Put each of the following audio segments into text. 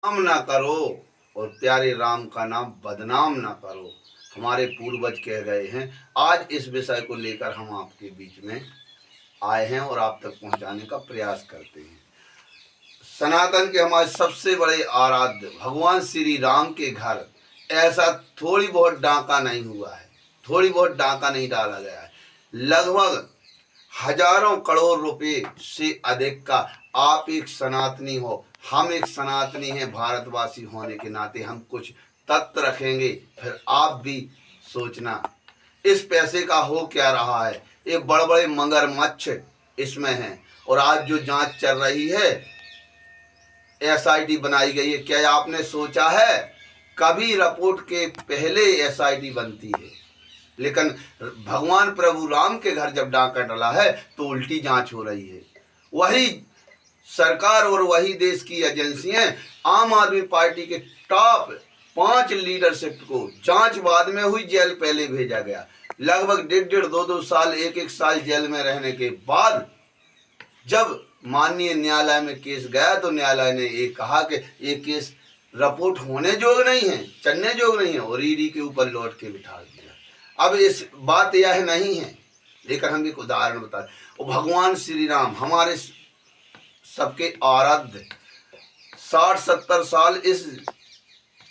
नाम ना करो और प्यारे राम का नाम बदनाम ना करो। हमारे पूर्वज कह गए हैं। आज इस विषय को लेकर हम आपके बीच में आए हैं और आप तक पहुंचाने का प्रयास करते हैं। सनातन के हमारे सबसे बड़े आराध्य भगवान श्री राम के घर ऐसा थोड़ी बहुत डाका नहीं हुआ है, थोड़ी बहुत डाका नहीं डाला गया है। लगभग हजारों करोड़ रुपए से अधिक का आप एक सनातनी हो, हम एक सनातनी हैं, भारतवासी होने के नाते हम कुछ तथ्य रखेंगे, फिर आप भी सोचना इस पैसे का हो क्या रहा है। ये बड़े बड़े मगरमच्छ इसमें हैं और आज जो जांच चल रही है, एसआईटी बनाई गई है। क्या आपने सोचा है कभी रिपोर्ट के पहले एसआईटी बनती है, लेकिन भगवान प्रभु राम के घर जब डाका डला है तो उल्टी जांच हो रही है। वही सरकार और वही देश की एजेंसियां आम आदमी पार्टी के टॉप 5 लीडरशिप को जांच बाद में हुई, जेल पहले भेजा गया। लगभग 1.5 2 साल 1 साल जेल में रहने के बाद जब माननीय न्यायालय में केस गया तो न्यायालय ने ये कहा कि ये केस रिपोर्ट होने जोग नहीं है, चलने जोग नहीं है, और ईडी के ऊपर लौट के बिठा दिया। अब इस बात यह नहीं है, लेकिन हम एक उदाहरण बता, भगवान श्री राम हमारे सबके आराध्य 60-70 साल इस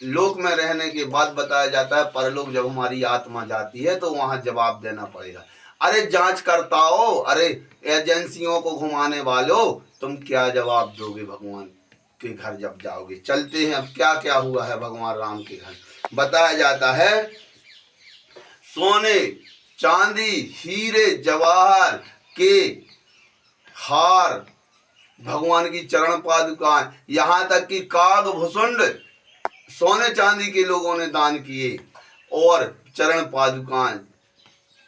लोक में रहने के बाद बताया जाता है परलोक जब हमारी आत्मा जाती है तो वहां जवाब देना पड़ेगा। अरे जांच करताओ, अरे एजेंसियों को घुमाने वालों, तुम क्या जवाब दोगे भगवान के घर जब जाओगे। चलते हैं अब क्या क्या हुआ है भगवान राम के घर। बताया जाता है सोने चांदी हीरे जवाहर के हार, भगवान की चरण पादुकाएं, यहाँ तक कि काग भुसुंड सोने चांदी के लोगों ने दान किए, और चरण पादुकाएं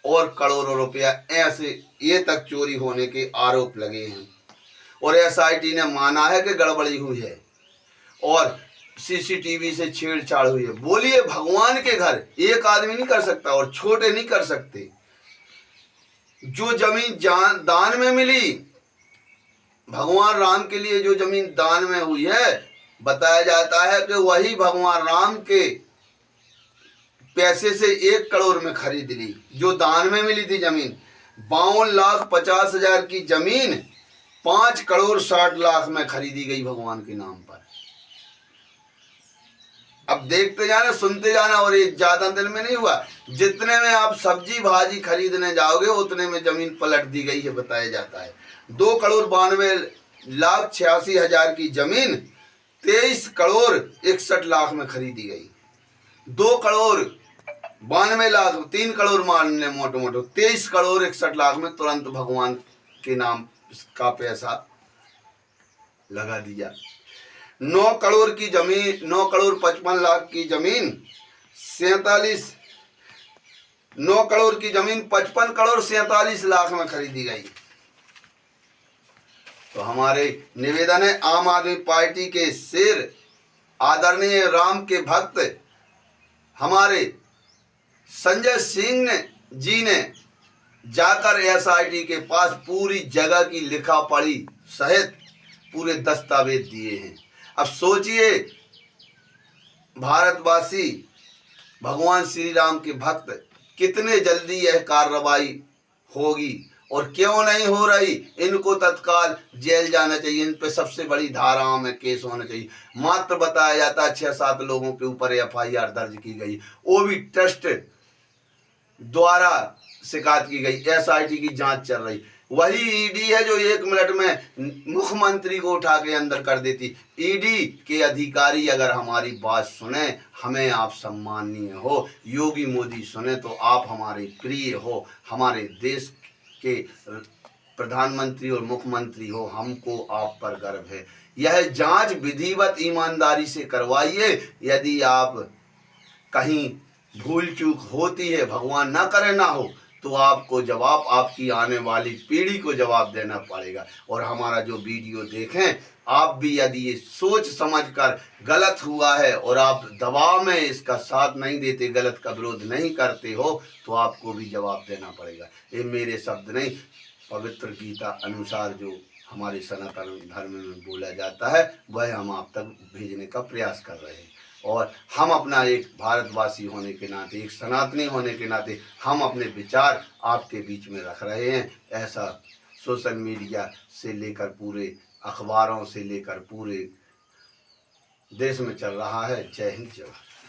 और करोड़ों रुपया ऐसे ये तक चोरी होने के आरोप लगे हैं। और एसआईटी ने माना है कि गड़बड़ी हुई है और सीसीटीवी से छेड़छाड़ हुई है। बोलिए भगवान के घर एक आदमी नहीं कर सकता और छोटे नहीं कर सकते। जो जमीन दान में मिली भगवान राम के लिए, जो जमीन दान में हुई है, बताया जाता है कि वही भगवान राम के पैसे से 1 करोड़ में खरीद ली। जो दान में मिली थी जमीन 52,50,000 की जमीन 5 करोड़ 60 लाख में खरीदी गई भगवान के नाम पर। अब देखते जाना, सुनते जाना, और ये ज्यादा दिन में नहीं हुआ। जितने में आप सब्जी भाजी खरीदने जाओगे उतने में जमीन पलट दी गई है। बताया जाता है 2 करोड़ 92,86,000 की जमीन 23 करोड़ 61 लाख में खरीदी गई। 2 करोड़ 92 लाख 3 करोड़ मानने मोटो मोटो 23 करोड़ 61 लाख में तुरंत भगवान के नाम का पैसा लगा दिया। 9 करोड़ की जमीन 9 करोड़ 55 लाख की जमीन 9 करोड़ की जमीन 55 करोड़ 47 लाख में खरीदी गई। तो हमारे निवेदन है आम आदमी पार्टी के शेर आदरणीय राम के भक्त हमारे संजय सिंह जी ने जाकर एसआईटी के पास पूरी जगह की लिखा पढ़ी सहित पूरे दस्तावेज दिए हैं। अब सोचिए भारतवासी भगवान श्री राम के भक्त कितने जल्दी यह कार्रवाई होगी और क्यों नहीं हो रही। इनको तत्काल जेल जाना चाहिए, इन पे सबसे बड़ी धाराओं में केस होना चाहिए। मात्र बताया जाता है 6-7 लोगों के ऊपर एफआईआर दर्ज की गई, वो भी ट्रस्ट द्वारा शिकायत की गई। एसआईटी की जांच चल रही। वही ईडी है जो 1 मिनट में मुख्यमंत्री को उठा के अंदर कर देती। ईडी के अधिकारी अगर हमारी बात सुने, हमें आप सम्माननीय हो, योगी मोदी सुने तो आप हमारे प्रिय हो, हमारे देश के प्रधानमंत्री और मुख्यमंत्री हो, हमको आप पर गर्व है। यह जांच विधिवत ईमानदारी से करवाइए। यदि आप कहीं भूल चूक होती है, भगवान ना करे ना हो, तो आपको जवाब आपकी आने वाली पीढ़ी को जवाब देना पड़ेगा। और हमारा जो वीडियो देखें आप भी, यदि ये सोच समझकर गलत हुआ है और आप दबाव में इसका साथ नहीं देते, गलत का विरोध नहीं करते हो, तो आपको भी जवाब देना पड़ेगा। ये मेरे शब्द नहीं, पवित्र गीता अनुसार जो हमारे सनातन धर्म में बोला जाता है, वह हम आप तक भेजने का प्रयास कर रहे हैं। और हम अपना एक भारतवासी होने के नाते, एक सनातनी होने के नाते हम अपने विचार आपके बीच में रख रहे हैं। ऐसा सोशल मीडिया से लेकर पूरे अखबारों से लेकर पूरे देश में चल रहा है। जय हिंद, जय भारत।